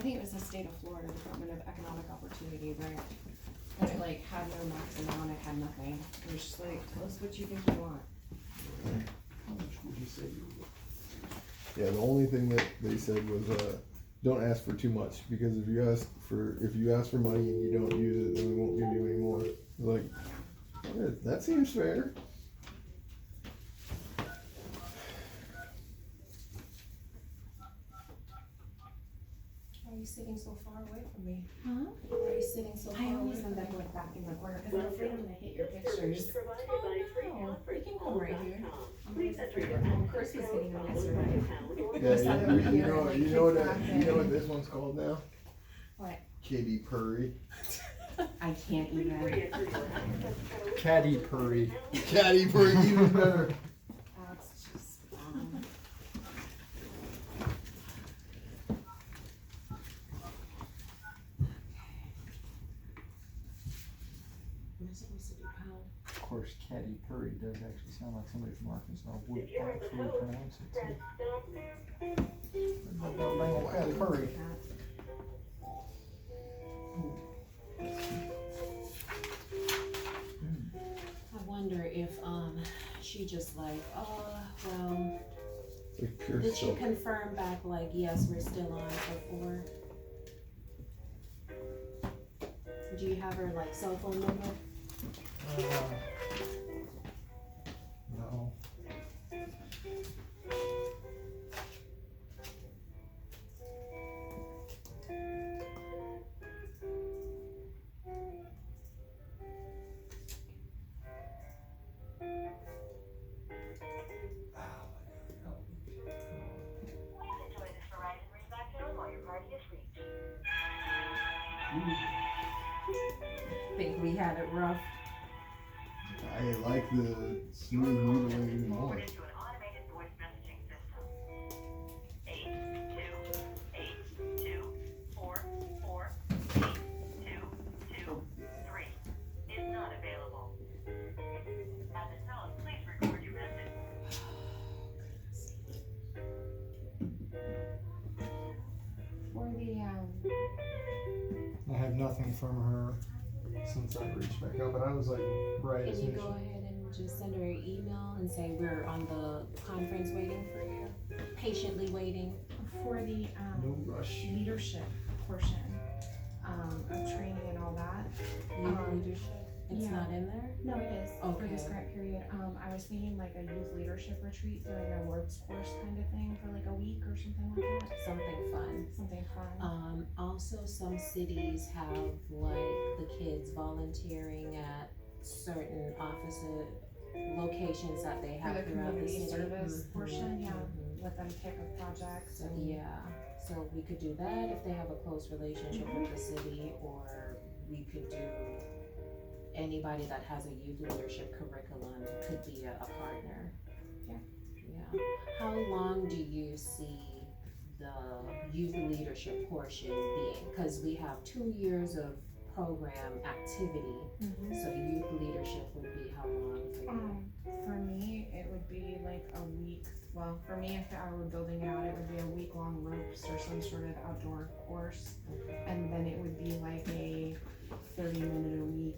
think it was the state of Florida Department of Economic Opportunity, right? And it like had no max amount, it had nothing. It was just like, tell us what you think you want. How much would you say you would? Yeah, the only thing that they said was, don't ask for too much, because if you ask for money and you don't use it, then we won't give you any more. Like, yeah, that seems fair. Why are you sitting so far away from me? Huh? Why are you sitting so far I away always from end me? up like back in the corner, cause Well, I'm afraid I'm gonna hit your pictures. Provided Oh, by Free no. Conference You can come right here. Call.com. Please enter your Chris was hitting on account yesterday. or Yeah, Just have it you over here, know, like, you know what, kick back you know in. what this one's called now? What? Kitty Purry. I can't even. re-enter your access code. Caddy Purry. Caddy Purry, even better. That's just, Am I supposed to do pound? Of course, Caddy Purry does actually sound like somebody from Arkansas would If you're on the actually phone, pronounce it press too. stop. Don't bring up Caddy Purry. I wonder if, she just like, oh, well, Like pure did she silk. confirm back like, yes, we're still on for 4? Do you have her like cell phone number? No. Enjoy this Verizon ringback tone while your party is reached. think we had it rough. I like the smooth moving even more. Forwarded to an automated voice messaging system. 82824482223 is not available. At the tone, please record your message. For the, I have nothing from her since I reached back out, but I was like, right as Can you soon as go ahead and just send her an email and say we're on the conference waiting for you, patiently waiting? for the, no rush. leadership portion, of training and all that. Youth leadership? It's yeah. not in there? No, it is, for this Okay. grant period. I was thinking like a youth leadership retreat during a works course kind of thing for like a week or something like that. Something fun. Something fun. Also some cities have like the kids volunteering at certain locations that they For have the throughout the community city. service Mhm, portion, yeah. mhm. Let them pick a project So, and. yeah, so we could do that if they have a close relationship with the city, or we could do anybody that has a youth leadership curriculum could be a partner. Yeah. Yeah. How long do you see the youth leadership portion being? Cause we have 2 years of program activity, Mhm. so youth leadership would be how long for you? For me, it would be like a week. Well, for me, if I were building it out, it would be a week-long ropes or some sort of outdoor course. And then it would be like a 30-minute a week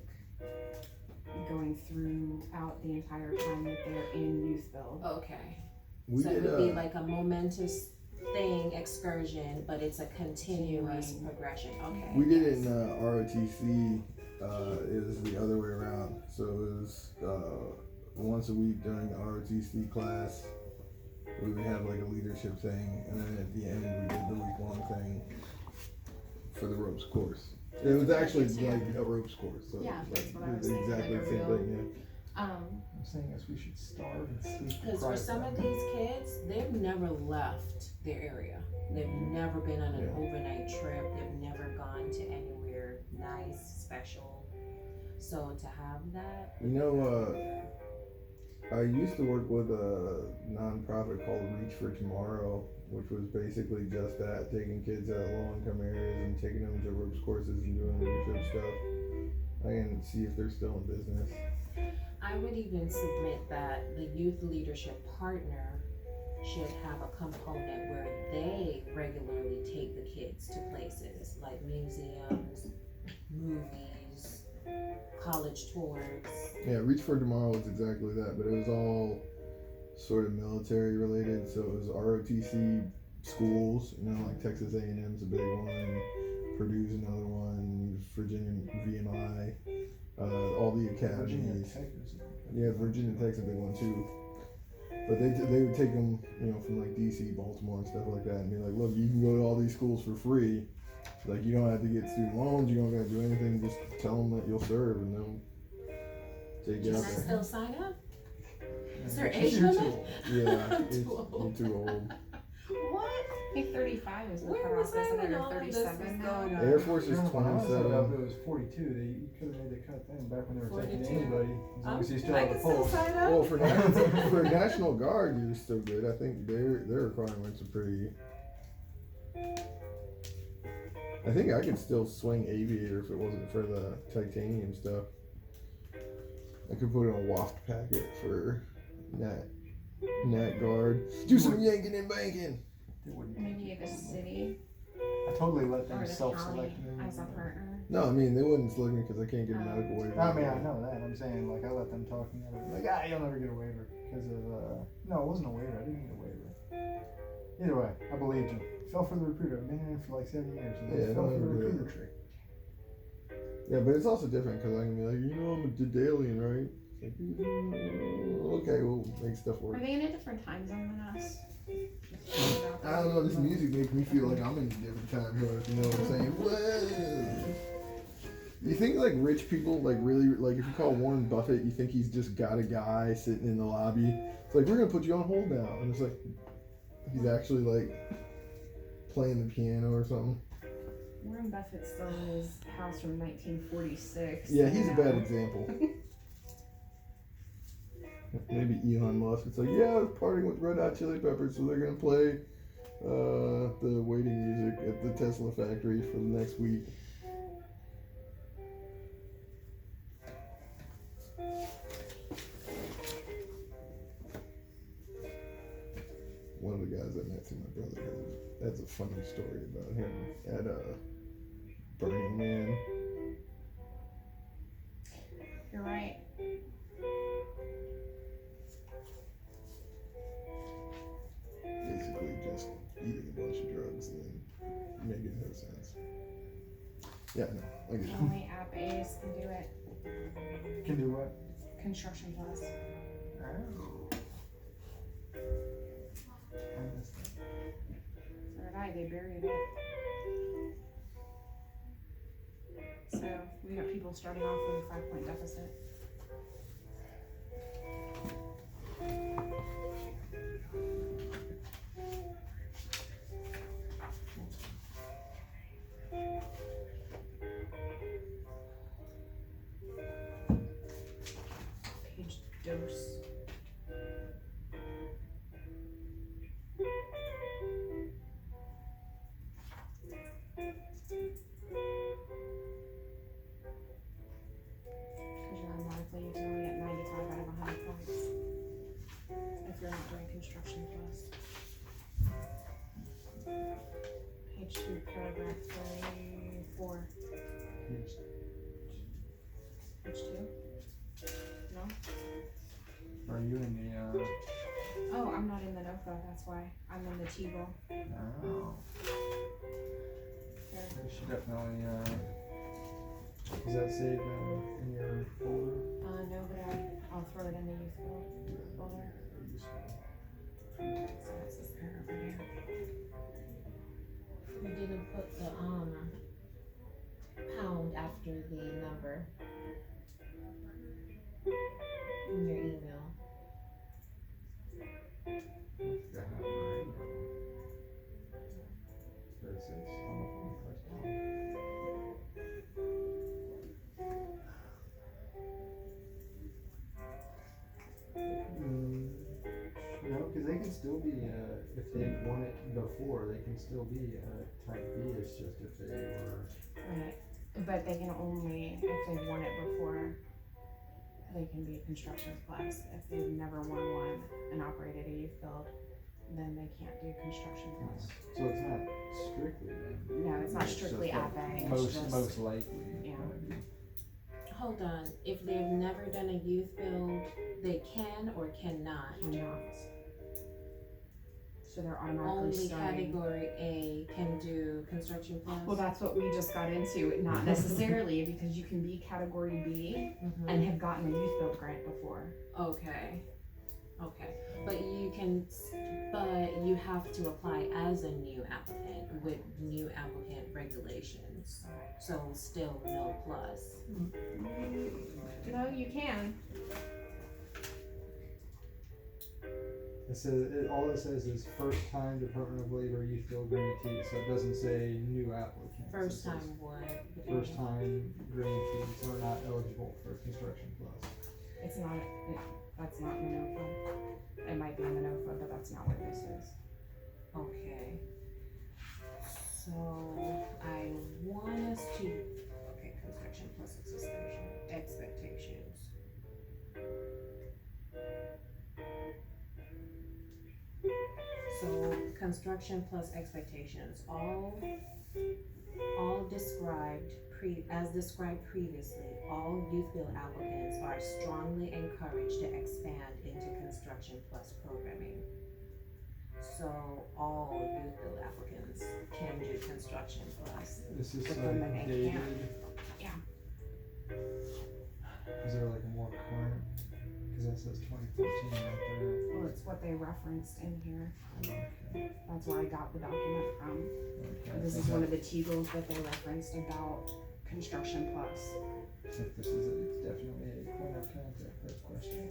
going throughout the entire time that they're in youth build. Okay. We So it did would be like a momentous thing, excursion, but it's a continuous Continuing. progression, okay. We did it in ROTC. It was the other way around. So it was once a week during the ROTC class. We would have like a leadership thing, and then at the end we did the week-long thing for the ropes course. It was actually like a ropes course, so Yeah, it was that's like, what I it was was thinking, exactly like the a same real- thing. I'm saying is we should starve and sleep. Cause for some of these kids, they've never left their area. They've never been on an Yeah. overnight trip, they've never gone to anywhere nice, special. So to have that, You know, I used to work with a nonprofit called Reach for Tomorrow, which was basically just that, taking kids out of low-income areas and taking them to ropes courses and doing leadership stuff. I can see if they're still in business. I would even submit that the youth leadership partner should have a component where they regularly take the kids kids to places like museums, movies, college tours. Yeah, Reach for Tomorrow was exactly that, but it was all sort of military related. So it was ROTC schools, you know, like Texas A&M's a big one, Purdue's another one, Virginia VMI, all the Virginia academies. Tech is. Yeah, Virginia Tech's a big one too. But they would take them, you know, from like DC, Baltimore, and stuff like that, and be like, look, you can go to all these schools for free. Like, you don't have to get student loans. You don't got to do anything. Just tell them that you'll serve, and they'll take you Can out I there. still sign up? Is there You're age too limit? old. Yeah, I'm it's, too you're old. too old. What? I think 35 is the Where was cutoff, I isn't when it, or all of this 37 was now? going on? Air Force is When I set up, 27. it was 42. You could have made the cut then, back when they were taking 42. anybody, as long as you still I have can a still pulse. sign up. Well, for National Guard, you're still good. I think their requirements are pretty. I think I could still swing aviator if it wasn't for the titanium stuff. I could put in a waft packet for Nat Guard. Do some yanking and banking. They wouldn't Maybe take the you. city I totally let or them the self-select county me. as a partner. No, I mean they wouldn't select me because I can't get a medical waiver. I mean, I know that. I'm saying, like, I let them talk me out of it. Like, you'll never get a waiver because of, no, it wasn't a waiver. I didn't need a waiver. Either way, I believed him. Fell for the recruiter. I've been in for like 7 years. And Yeah, fell for the no, yeah. recruiter trick. Yeah, but it's also different because I can be like, you know, I'm a Dedalian, right? It's like, okay, we'll make stuff Are work. they in a different time zone than us? I don't know, this music makes me feel like I'm in a different time zone, if you know what I'm saying. Whoa. You think like rich people, like really, like if you call Warren Buffett, you think he's just got a guy sitting in the lobby. It's like, we're gonna put you on hold now. And it's like, he's actually like playing the piano or something. Warren Buffett's still in his house from 1946. Yeah, he's a you bad know. example. Maybe Elon Musk. It's like, yeah, I was partying with Red Hot Chili Peppers, so they're gonna play the waiting music at the Tesla factory for the next week. One of the guys I met through my brother has a funny story about him at Burning Man. You're right. Basically just eating a bunch of drugs and then making no sense. Yeah, no, I get it. Only App A's can do it. Can do what? Construction Plus. Oh. I missed that. So did I. They buried it. So we got people starting off with a 5-point deficit. Page dose. Because you're unlikely you can only get 95 out of 100 points if you're not doing construction plus. Page 2, paragraph 34. Yes. Page 2? No? Are you in the, Oh, I'm not in the notebook, that's why. I'm in the T-roll. oh. Here. You should definitely, is that saved in your folder? No, but I'll throw it in the youth folder. So that's this paragraph right here. We didn't put the pound after the number in your email. No, because they can still be, if they won it before, they can still be type B. It's just if they were. Right. But they can only, if they've won it before, they can be construction class. If they've never won one and operated a youth build, then they can't do construction plus. So it's not strictly then. No, it's not It's strictly just at like bay, it's Most just, likely. yeah. gonna be. Hold on, if they've never done a youth build, they can or cannot? cannot. So they're automatically Only starting. category A can do construction plus? Well, that's what we just got into, not necessarily, because you can be category B Mhm. and have gotten a youth build grant before. Okay, but you have to apply as a new applicant with new applicant regulations, so still no plus. No, you can. It says, all it says is first time Department of Labor youth build grantee, so it doesn't say new applicants. It First says time what? First time grantees are not eligible for construction plus. It's not, that's not Minofa. It might be Minofa, but that's not what this is. Okay. So I want us to, okay, construction plus expectations. So construction plus expectations, all described as described previously, all youth build applicants are strongly encouraged to expand into construction plus programming. So all youth build applicants can do construction plus. This is But then like they dated. can't. Yeah. Is there like a more current? Cause that says 2014 right Well, it's what they referenced in here. there. Okay. That's where I got the document from. Okay. This is one of the Tegels that they referenced about construction plus. I think this is definitely a point of contact type question.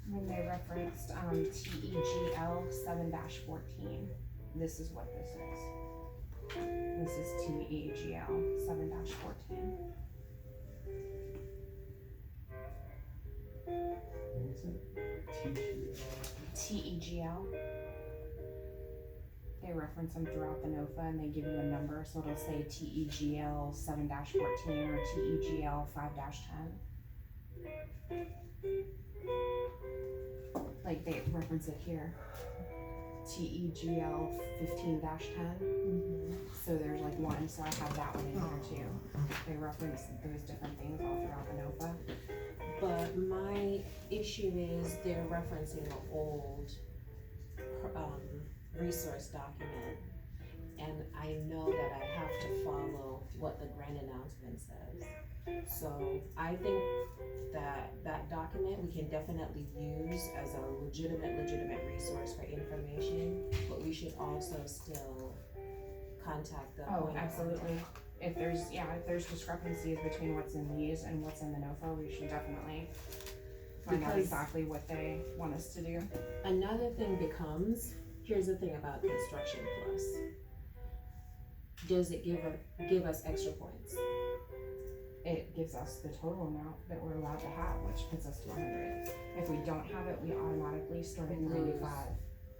When they referenced TEGL 7-14, this is what this is. This is TEGL 7-14. What's it? TEGL. They reference them throughout the NOFA and they give you a number, so it'll say TEGL 7-14 or TEGL 5-10. Like they reference it here. TEGL 15-10. So there's like one, so I have that one in here too. They reference those different things all throughout the NOFA. But my issue is they're referencing an old resource document, and I know that I have to follow what the grant announcement says. So I think that document we can definitely use as a legitimate resource for information, but we should also still contact the Oh, point of absolutely. contact. If there's discrepancies between what's in these and what's in the NOFA, we should definitely find out Because- exactly what they want us to do. Another thing becomes, here's the thing about construction plus. Does it give us extra points? It gives us the total amount that we're allowed to have, which puts us to 100. If we don't have it, we automatically start at Lose. 95.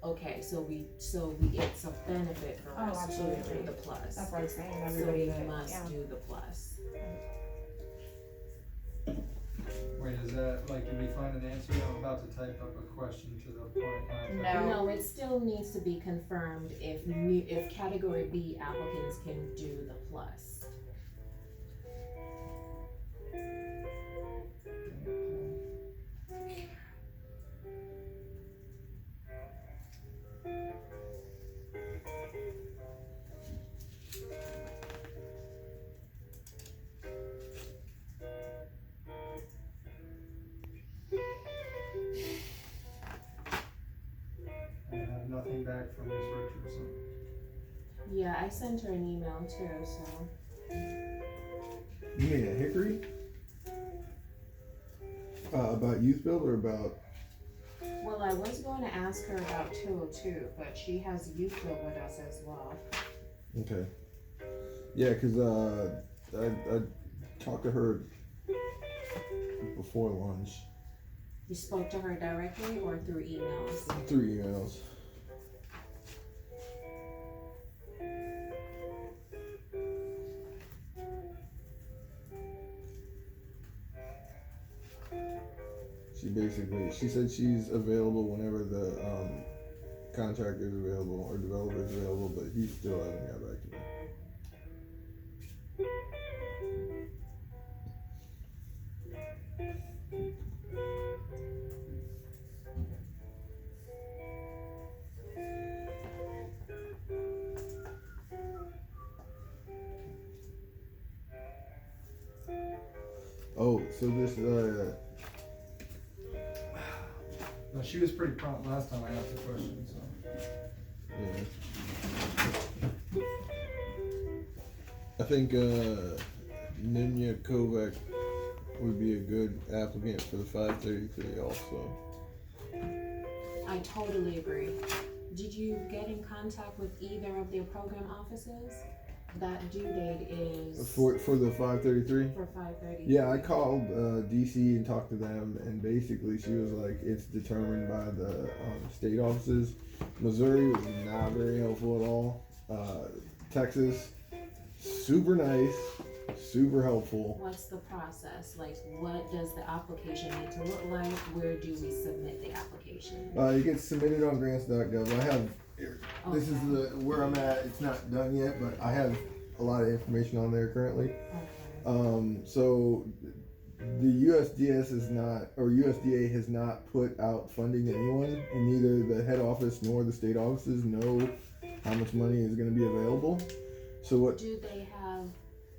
Okay, so we it's a benefit for Oh, us to absolutely. do the plus. That's what I'm saying. So Everybody we that, must yeah. do the plus. Wait, is that like, did we find an answer? I'm about to type up a question to the point of contact. No. No, it still needs to be confirmed if category B applicants can do the plus. I have nothing back from Ms. Richardson. Yeah, I sent her an email too, so. You mean at Hickory? About youth build or about? Well, I was going to ask her about 202, but she has youth build with us as well. Okay. Yeah, cause I talked to her before lunch You spoke to her directly or through emails? through emails. She said she's available whenever the contractor is available or developer is available, but he still hasn't got back to me. Oh, so this No, she was pretty prompt last time I asked the question, so. yeah. I think Ninya Kovac would be a good applicant for the 533 also. I totally agree. Did you get in contact with either of their program offices? That due date is For the 533? for 5:30. Yeah, I called DC and talked to them, and basically she was like, it's determined by the state offices. Missouri was not very helpful at all. Texas, super nice, super helpful. What's the process? Like, what does the application need to look like? Where do we submit the application? It gets submitted on grants.gov. I have this is where I'm at. It's not done yet, but I have a lot of information on there currently. Okay. So the USDS is not, or USDA has not put out funding to anyone, and neither the head office nor the state offices know how much money is going to be available. So what? Do they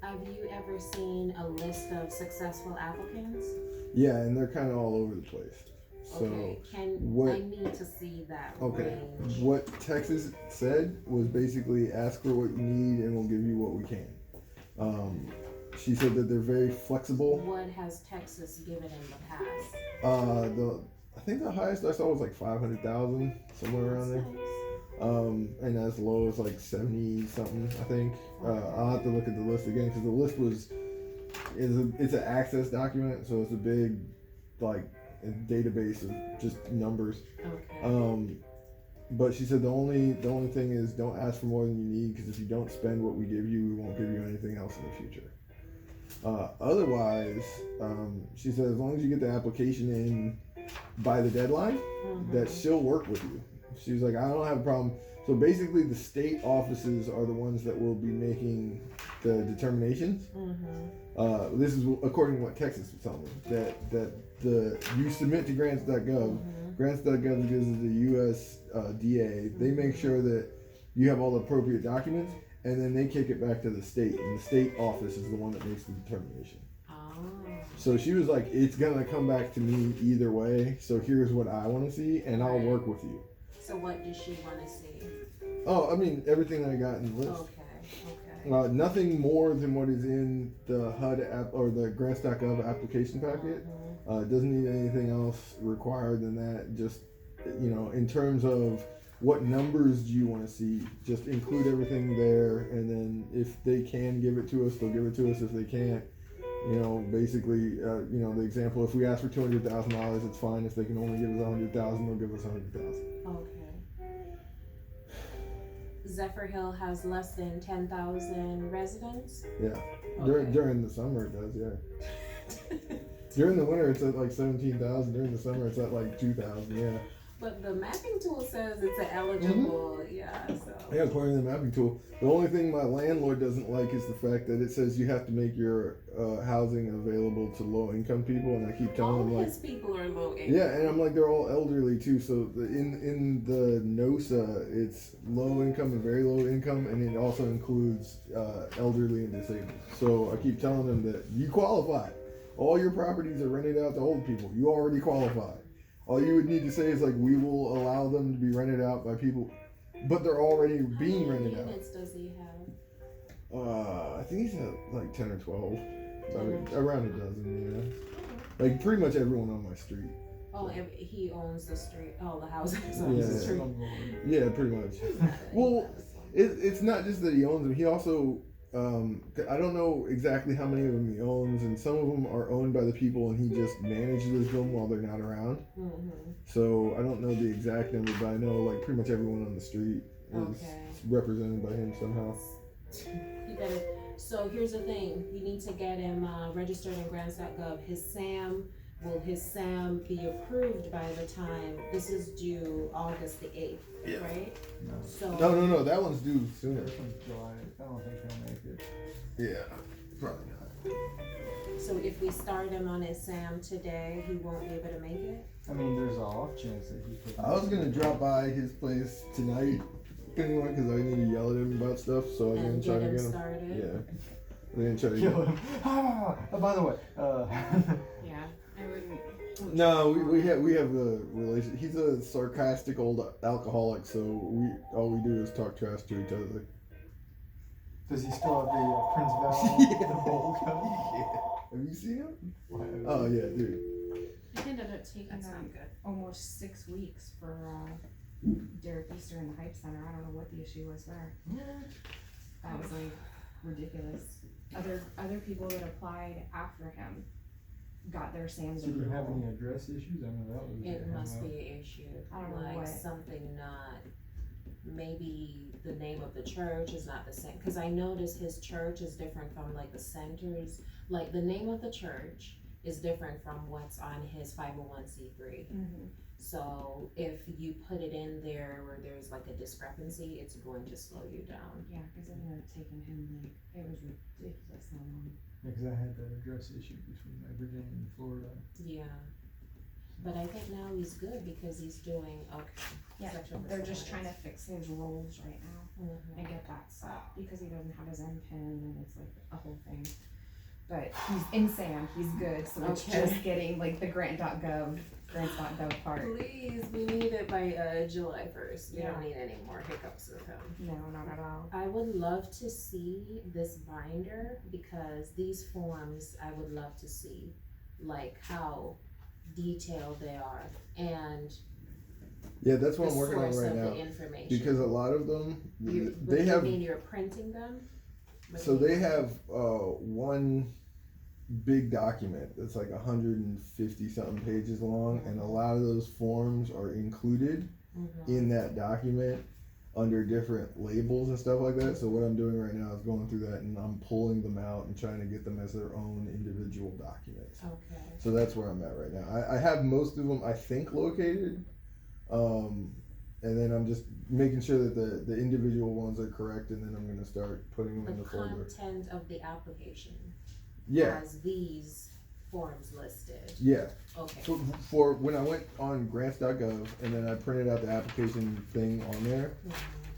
have you ever seen a list of successful applicants? Yeah, and they're kind of all over the place. So Okay, what- I need to see that okay, range. what Texas said was basically ask for what you need, and we'll give you what we can. She said that they're very flexible. What has Texas given in the past? I think the highest I saw was like 500,000, somewhere around there. Nice. And as low as like 70 something, I think. I'll have to look at the list again because the list it's an access document, so it's a big like a database of just numbers. Okay. But she said the only thing is don't ask for more than you need, because if you don't spend what we give you, we won't give you anything else in the future. Otherwise, she said as long as you get the application in by the deadline, that she'll work with you. She was like, I don't have a problem. So basically, the state offices are the ones that will be making the determinations. This is according to what Texas was telling me, that you submit to grants.gov. Grants.gov gives it the USDA. They make sure that you have all the appropriate documents, and then they kick it back to the state, and the state office is the one that makes the determination. So she was like, it's gonna come back to me either way, so here's what I want to see, and I'll work with you. So what does she want to see? Oh, I mean, everything I got in the list. Okay. Nothing more than what is in the HUD app or the grants.gov application packet. It doesn't need anything else required than that. Just, in terms of what numbers do you want to see, just include everything there, and then if they can give it to us, they'll give it to us. If they can't, basically, the example, if we ask for $200,000, it's fine. If they can only give us $100,000, they'll give us $100,000. Okay. Zephyr Hill has less than 10,000 residents? Yeah. Okay. During the summer it does, yeah. During the winter it's at like 17,000. During the summer it's at like 2,000, yeah. But the mapping tool says it's an eligible, so. Yeah, according to the mapping tool. The only thing my landlord doesn't like is the fact that it says you have to make your housing available to low income people, and I keep telling All them like, his people are low income. yeah, and I'm like, they're all elderly too. So in the NOSA, it's low income and very low income, and it also includes elderly and disabled. So I keep telling them that you qualify. All your properties are rented out to old people. You already qualify. All you would need to say is like, we will allow them to be rented out by people, but they're already being rented out. How many units does he have? I think he's at like 10 or 12. Around a dozen, yeah. Like pretty much everyone on my street. Oh, he owns the street. Oh, the houses on the Yeah. street. Yeah, pretty much. Well, it's not just that he owns them. He also, I don't know exactly how many of them he owns, and some of them are owned by the people, and he just manages them while they're not around. So I don't know the exact number, but I know like pretty much everyone on the street is represented by him somehow. You better. So here's the thing: you need to get him registered in grants.gov. His SAM will his SAM be approved by the time, this is due August the 8th, Yeah. right? No. So. No, that one's due sooner. This one's July. I don't think he'll make it. Yeah, probably not. So if we start him on his SAM today, he won't be able to make it? I mean, there's a off chance that he could. I was gonna drop by his place tonight, anyway, because I need to yell at him about stuff. So I was And gonna try get to him get him. started? Yeah, I'm gonna try to Kill him. Oh, by the way, Yeah, I wouldn't. No, we have a relation. He's a sarcastic old alcoholic, so all we do is talk trash to each other. does he still have the Prince Val, Yeah. the bowl cut? Yeah. Have you seen him? Wow. Oh yeah, dude. It ended up taking That's them not good. almost 6 weeks for Derek Easter in the Hype Center. I don't know what the issue was there. That was like ridiculous. Other people that applied after him got their SAMs Did you have approval. any address issues? I mean, that was. It must be an issue, I don't know like what. something not, maybe the name of the church is not the same, cause I noticed his church is different from like the centers, like the name of the church is different from what's on his 501c3. Mhm. So if you put it in there where there's like a discrepancy, it's going to slow you down. Yeah, because it ended up taking him like, it was ridiculous how long. Because I had that address issue between my Virginia and Florida. Yeah. But I think now he's good because he's doing, okay. Yeah, sexual they're just misdemeanors. trying to fix his roles right now Mhm. and get that set because he doesn't have his NPIN and it's like a whole thing. But he's in SAM, he's good, so it's Okay. just getting like the grants.gov part. Please, we need it by July 1st. We Yeah. don't need any more hiccups with him. No, not at all. I would love to see this binder because these forms I would love to see, like how detailed they are and Yeah, that's the what I'm working on source right of now. the information. Because a lot of them, you, they what, have. you mean you're printing them? What So do you they mean? have one big document that's like 150 something pages long, and a lot of those forms are included Mhm. in that document under different labels and stuff like that. So what I'm doing right now is going through that and I'm pulling them out and trying to get them as their own individual documents. Okay. So that's where I'm at right now. I have most of them I think located, and then I'm just making sure that the individual ones are correct, and then I'm gonna start putting them in The the folder. content of the application Yeah, has these forms listed. yeah. Okay. For when I went on grants.gov and then I printed out the application thing on there, Mhm.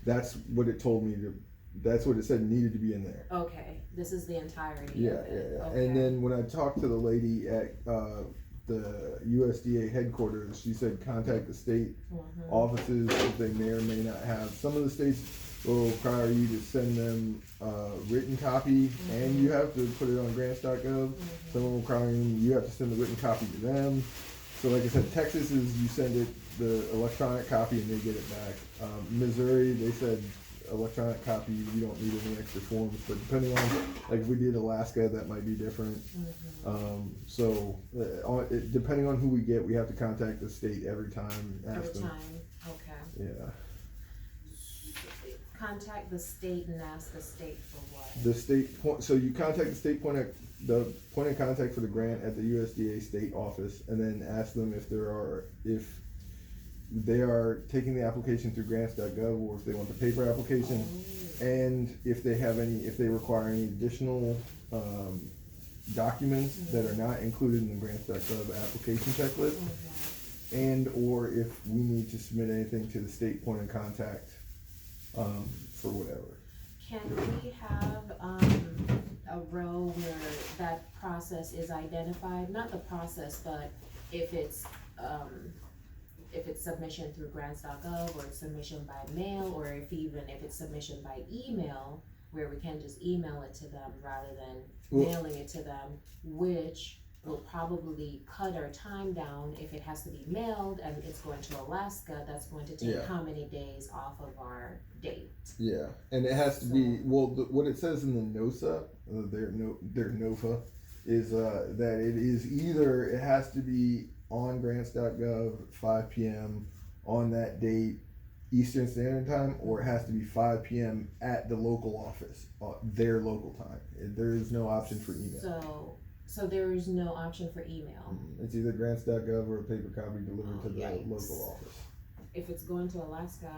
that's what it told me to. That's what it said needed to be in there. Okay, this is the entirety Yeah, of it. yeah. Okay. And then when I talked to the lady at the USDA headquarters, she said contact the state Mhm. offices if they may or may not have. Some of the states will require you to send them a written copy, and you have to put it on grants.gov. Mhm. Some will require you have to send the written copy to them. So like I said, Texas is you send it the electronic copy and they get it back. Missouri, they said electronic copy, you don't need any extra forms, but depending on, like if we did Alaska, that might be different. Depending on who we get, we have to contact the state every time, Every ask them. time, okay. Yeah, Contact the state and ask the state for what? the state point, so you contact the point of contact for the grant at the USDA state office, and then ask them if they are taking the application through grants.gov or if they want the paper application, and if they require any additional documents that are not included in the grants.gov application checklist, and or if we need to submit anything to the state point of contact for whatever. Can we have, a row where that process is identified, not the process, but if it's submission through grants.gov or it's submission by mail, or if it's submission by email, where we can just email it to them rather than Well- mailing it to them, which will probably cut our time down if it has to be mailed and it's going to Alaska, that's going to take Yeah. how many days off of our date? Yeah, and it has to be what it says in the NOSA, their NOFA, is that it has to be on grants.gov 5 p.m. on that date Eastern Standard Time, or it has to be 5 p.m. at the local office, their local time. There is no option for email. So So there is no option for email. It's either grants.gov or a paper copy delivered to the Yikes. local office. If it's going to Alaska,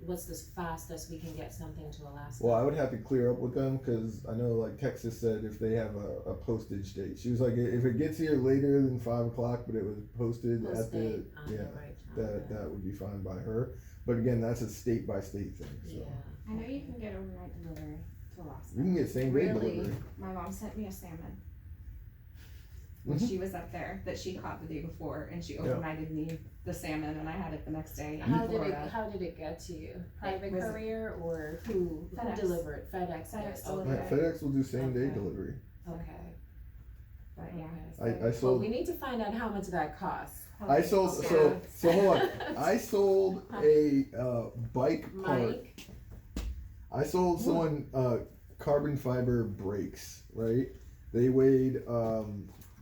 what's the fastest we can get something to Alaska? Well, I would have to clear up with them because I know like Texas said if they have a postage date. She was like, if it gets here later than 5 o'clock, but it was posted Post at the, date on the yeah, right time. that would be fine by her. But again, that's a state by state thing. So Yeah. I know you can get overnight delivery to Alaska. you can get same day Really? delivery. My mom sent me a salmon when Mhm. she was up there that she caught the day before, and she Yeah. overnighted me the salmon, and I had it the next day in How Florida. did it get to you? Private was- courier or who FedEx. delivered? FedEx. FedEx did. delivered. Yeah, FedEx will do same day Okay. delivery. Okay. But yeah, Okay. I Well, sold we need to find out how much that costs. I sold so hold on. I sold a bike part. Mike. I sold someone carbon fiber brakes, right? They weighed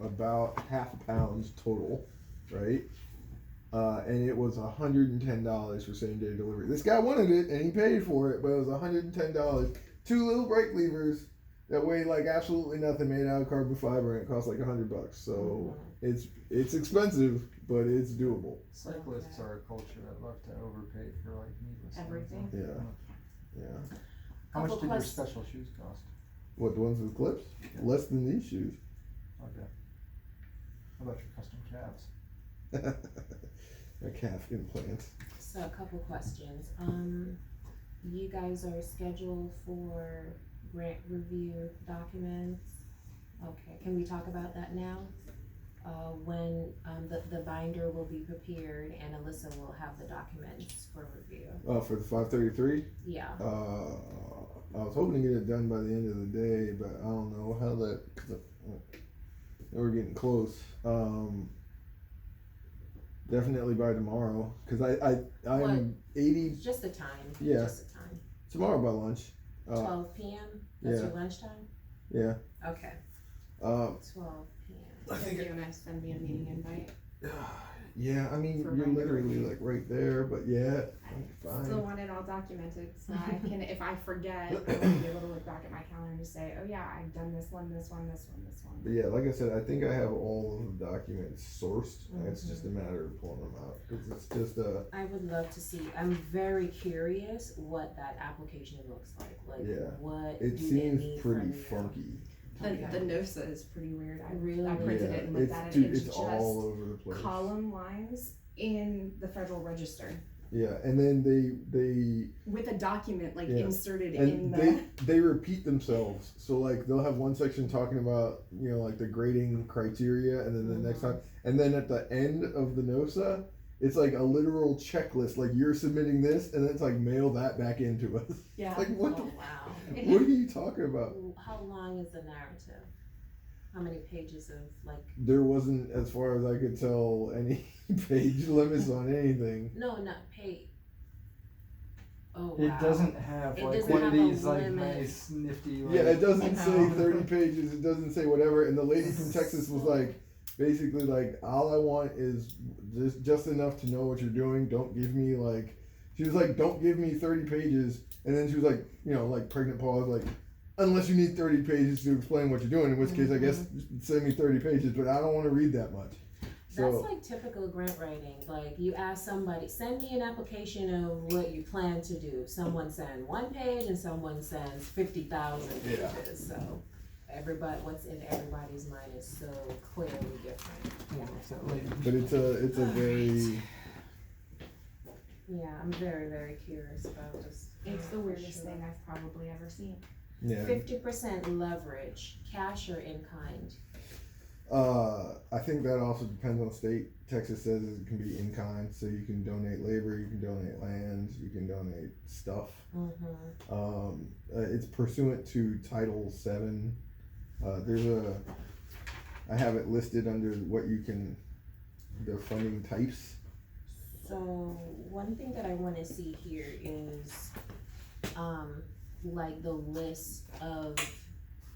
about half a pound total, right? And it was $110 for same day delivery. This guy wanted it and he paid for it, but it was $110. 2 little brake levers that weigh like absolutely nothing, made out of carbon fiber, and it costs like $100. So it's expensive, but it's doable. Cyclists are a culture that love to overpay for like needless things. Everything. Yeah. How much Couple did your quest- special shoes cost? What, the ones with clips? Yeah. Less than these shoes. Okay. How about your custom calves? A calf implant. So a couple questions. You guys are scheduled for grant review documents. Okay, can we talk about that now? When the binder will be prepared and Alyssa will have the documents for review. For the 533, Yeah. I was hoping to get it done by the end of the day, but I don't know how that. Cause we're getting close. Definitely by tomorrow, cause I'm 80 Just the time. Yeah. Just the time. tomorrow by lunch. 12 p.m. That's yeah. your lunchtime. Yeah. Okay. 12 p.m. I think If you wanna send me a meeting invite, yeah, I mean, For you're binder literally review. like right there, but yeah, I'm still fine. want it all documented, so I can, if I forget, I want to be able to look back at my calendar and just say, oh yeah, I've done this one, this one, this one, this But one. yeah, like I said, I think I have all of the documents sourced. It's just a matter of pulling them out because it's just I would love to see. I'm very curious what that application looks like. Like, Yeah. what it do they seems need pretty from you? funky. The Okay. NOSA is pretty weird, Really? I printed Yeah, it and looked it's at it, dude, it's it's all just over the place. column lines in the Federal Register Yeah, and then they with a document like Yeah. inserted in and the. they repeat themselves. So like they'll have one section talking about like the grading criteria, and then the next time, and then at the end of the NOSA, it's like a literal checklist. Like you're submitting this, and it's like mail that back into us. Yeah. Like what? Oh, The, wow. what are you talking about? How long is the narrative? How many pages of like? There wasn't, as far as I could tell, any page limits on anything. No, not page. Oh wow. It doesn't have It like doesn't one of have a these like limit. nice nifty. Like, Yeah, it doesn't I say know. 30 pages. It doesn't say whatever. And the lady from Texas was like, basically like, all I want is just enough to know what you're doing. Don't give me like, she was like, don't give me 30 pages. And then she was like, like pregnant pause, like, unless you need 30 pages to explain what you're doing, in which case I guess send me 30 pages, but I don't want to read that much. That's So like typical grant writing. Like you ask somebody, send me an application of what you plan to do. Someone sends 1 page and someone sends 50,000 pages. Yeah. So what's in everybody's mind is so clearly different. Yeah, it's that lady. but it's a very, Yeah, I'm very, very curious about this. It's the weirdest thing I've probably ever seen. yeah. 50% leverage, cash or in kind. I think that also depends on state. Texas says it can be in kind, so you can donate labor, you can donate land, you can donate stuff. Mm-hmm. It's pursuant to Title VII. I have it listed under what you can, the funding types. So one thing that I want to see here is, like the list of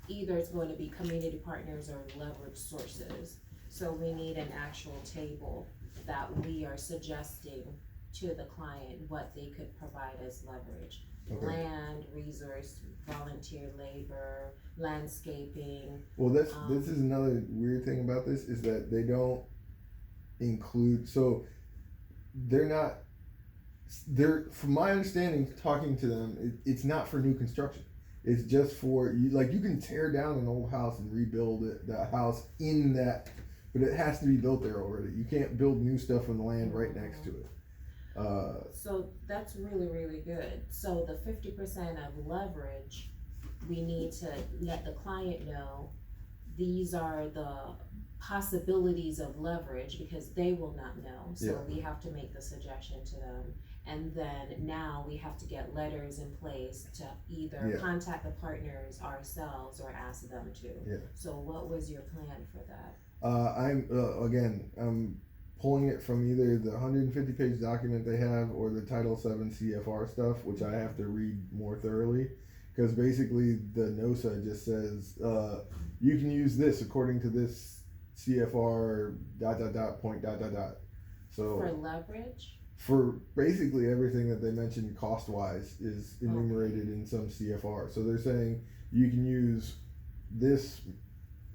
either it's going to be community partners or leverage sources. So we need an actual table that we are suggesting to the client what they could provide as leverage. Okay. Land, resource, volunteer labor, landscaping. Well, this is another weird thing about this is that they don't include. So they're from my understanding, talking to them, it's not for new construction. It's just for you. Like you can tear down an old house and rebuild that house in that, but it has to be built there already. You can't build new stuff on the land right next to it. So that's really, really good. So the 50% of leverage, we need to let the client know these are the possibilities of leverage because they will not know. So Yeah. we have to make the suggestion to them. And then now we have to get letters in place to either Yeah. contact the partners ourselves or ask them to. Yeah. So what was your plan for that? I'm pulling it from either the 150 page document they have or the Title VII CFR stuff, which I have to read more thoroughly. Because basically the NOSA just says you can use this according to this CFR ... point ... So For leverage? for basically everything that they mentioned cost wise is enumerated in some CFR. So they're saying you can use this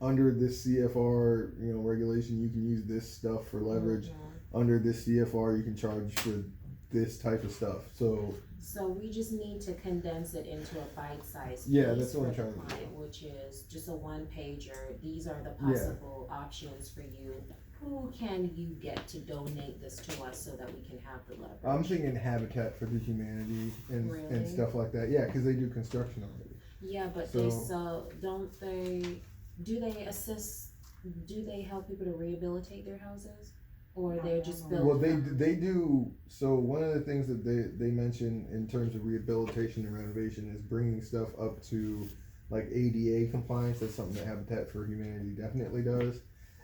under this CFR, regulation. You can use this stuff for leverage. Mhm. Under this CFR, you can charge for this type of stuff. So So we just need to condense it into a bite-sized Yeah, piece that's what for I'm the trying to do. client, which is just a one-pager. These are the Yeah. possible options for you. Who can you get to donate this to us so that we can have the leverage? I'm thinking Habitat for the Humanity and Really? stuff like that. Yeah, because they do construction already. Yeah, but So- they sell, don't they, do they help people to rehabilitate their houses? Or they're just built? Well, from- they do. So one of the things that they mention in terms of rehabilitation and renovation is bringing stuff up to like ADA compliance. That's something that Habitat for Humanity definitely does.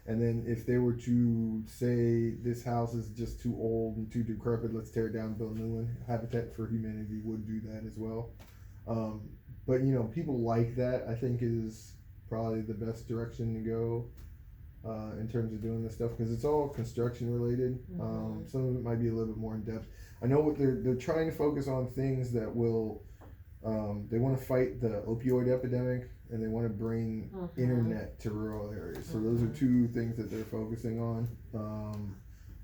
And then if they were to say this house is just too old and too decrepit, let's tear it down, build a new one. Habitat for Humanity would do that as well. But people like that. I think is probably the best direction to go. In terms of doing this stuff, because it's all construction related. Some of it might be a little bit more in depth. I know what they're trying to focus on things that will. They want to fight the opioid epidemic, and they want to bring internet to rural areas. So those are two things that they're focusing on.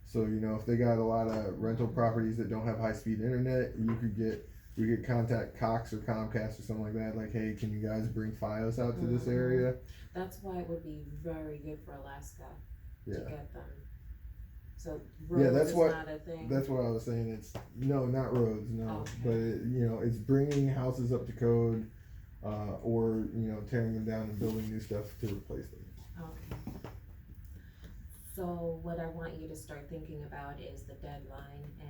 So if they got a lot of rental properties that don't have high speed internet, we could contact Cox or Comcast or something like that. Like, hey, can you guys bring FiOS out to this area? That's why it would be very good for Alaska to Yeah. get them. So Yeah, roads that's is what- not a thing. That's what I was saying. It's not roads, no, Okay. but it's bringing houses up to code, or tearing them down and building new stuff to replace them. Okay. So what I want you to start thinking about is the deadline